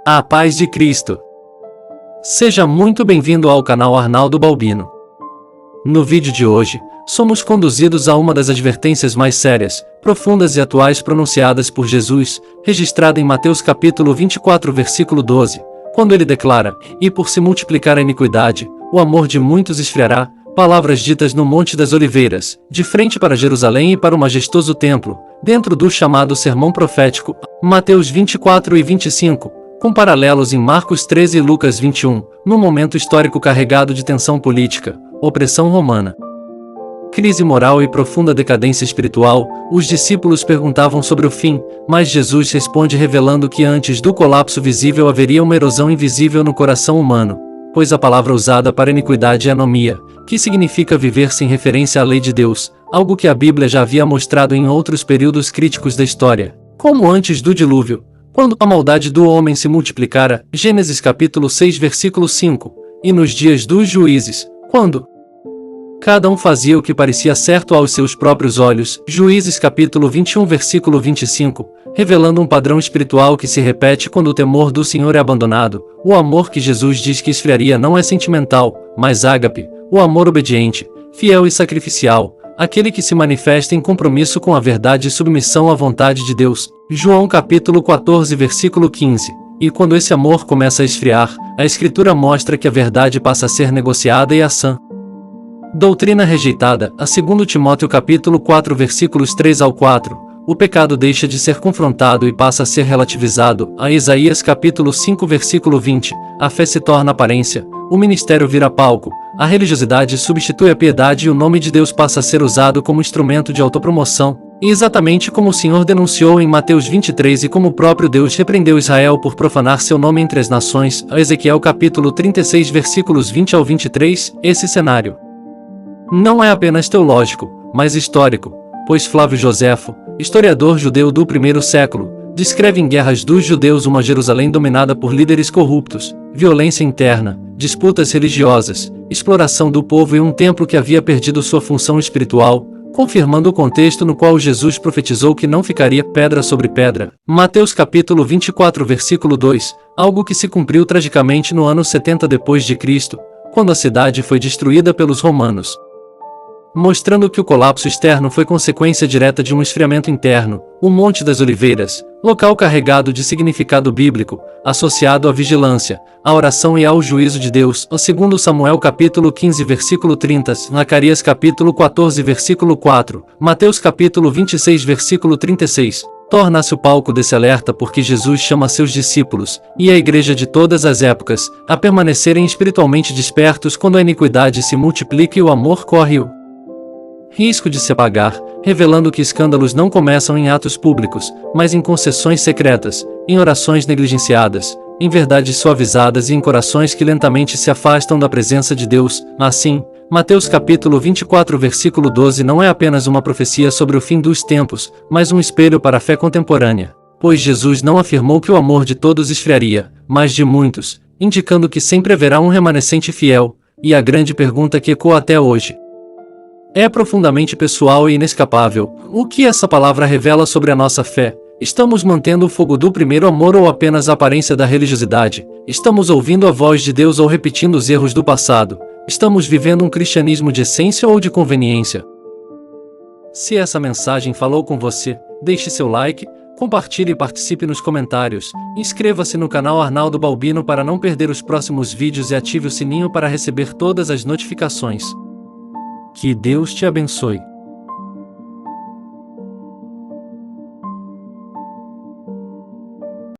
A paz de Cristo. Seja muito bem-vindo ao canal Arnaldo Balbino. No vídeo de hoje, somos conduzidos a uma das advertências mais sérias, profundas e atuais pronunciadas por Jesus, registrada em Mateus capítulo 24 versículo 12, quando ele declara: "E por se multiplicar a iniquidade, o amor de muitos esfriará", palavras ditas no Monte das Oliveiras, de frente para Jerusalém e para o majestoso templo, dentro do chamado Sermão Profético, Mateus 24 e 25, com paralelos em Marcos 13 e Lucas 21, num momento histórico carregado de tensão política, opressão romana, crise moral e profunda decadência espiritual. Os discípulos perguntavam sobre o fim, mas Jesus responde revelando que antes do colapso visível haveria uma erosão invisível no coração humano, pois a palavra usada para iniquidade é anomia, que significa viver sem referência à lei de Deus, algo que a Bíblia já havia mostrado em outros períodos críticos da história, como antes do dilúvio, quando a maldade do homem se multiplicara, Gênesis capítulo 6 versículo 5, e nos dias dos juízes, quando cada um fazia o que parecia certo aos seus próprios olhos, Juízes capítulo 21 versículo 25, revelando um padrão espiritual que se repete quando o temor do Senhor é abandonado. O amor que Jesus diz que esfriaria não é sentimental, mas ágape, o amor obediente, fiel e sacrificial, aquele que se manifesta em compromisso com a verdade e submissão à vontade de Deus. João capítulo 14 versículo 15. E quando esse amor começa a esfriar, a Escritura mostra que a verdade passa a ser negociada e a sã doutrina rejeitada. A 2 Timóteo capítulo 4 versículos 3 ao 4, o pecado deixa de ser confrontado e passa a ser relativizado. A Isaías capítulo 5 versículo 20, a fé se torna aparência, o ministério vira palco, a religiosidade substitui a piedade e o nome de Deus passa a ser usado como instrumento de autopromoção, exatamente como o Senhor denunciou em Mateus 23 e como o próprio Deus repreendeu Israel por profanar seu nome entre as nações. A Ezequiel capítulo 36 versículos 20 ao 23, esse cenário não é apenas teológico, mas histórico, pois Flávio Joséfo, historiador judeu do primeiro século, descreve em Guerras dos Judeus uma Jerusalém dominada por líderes corruptos, violência interna, disputas religiosas, exploração do povo e um templo que havia perdido sua função espiritual, confirmando o contexto no qual Jesus profetizou que não ficaria pedra sobre pedra. Mateus capítulo 24 versículo 2, algo que se cumpriu tragicamente no ano 70 depois de Cristo, quando a cidade foi destruída pelos romanos, mostrando que o colapso externo foi consequência direta de um esfriamento interno. O Monte das Oliveiras, local carregado de significado bíblico, associado à vigilância, à oração e ao juízo de Deus. O 2 Samuel capítulo 15 versículo 30, Zacarias capítulo 14 versículo 4, Mateus capítulo 26 versículo 36, torna-se o palco desse alerta porque Jesus chama seus discípulos, e a igreja de todas as épocas, a permanecerem espiritualmente despertos quando a iniquidade se multiplica e o amor corre o risco de se apagar, revelando que escândalos não começam em atos públicos, mas em concessões secretas, em orações negligenciadas, em verdades suavizadas e em corações que lentamente se afastam da presença de Deus. Assim, Mateus capítulo 24 versículo 12 não é apenas uma profecia sobre o fim dos tempos, mas um espelho para a fé contemporânea, pois Jesus não afirmou que o amor de todos esfriaria, mas de muitos, indicando que sempre haverá um remanescente fiel. E a grande pergunta que ecoa até hoje é profundamente pessoal e inescapável: o que essa palavra revela sobre a nossa fé? Estamos mantendo o fogo do primeiro amor ou apenas a aparência da religiosidade? Estamos ouvindo a voz de Deus ou repetindo os erros do passado? Estamos vivendo um cristianismo de essência ou de conveniência? Se essa mensagem falou com você, deixe seu like, compartilhe e participe nos comentários. Inscreva-se no canal Arnaldo Balbino para não perder os próximos vídeos e ative o sininho para receber todas as notificações. Que Deus te abençoe.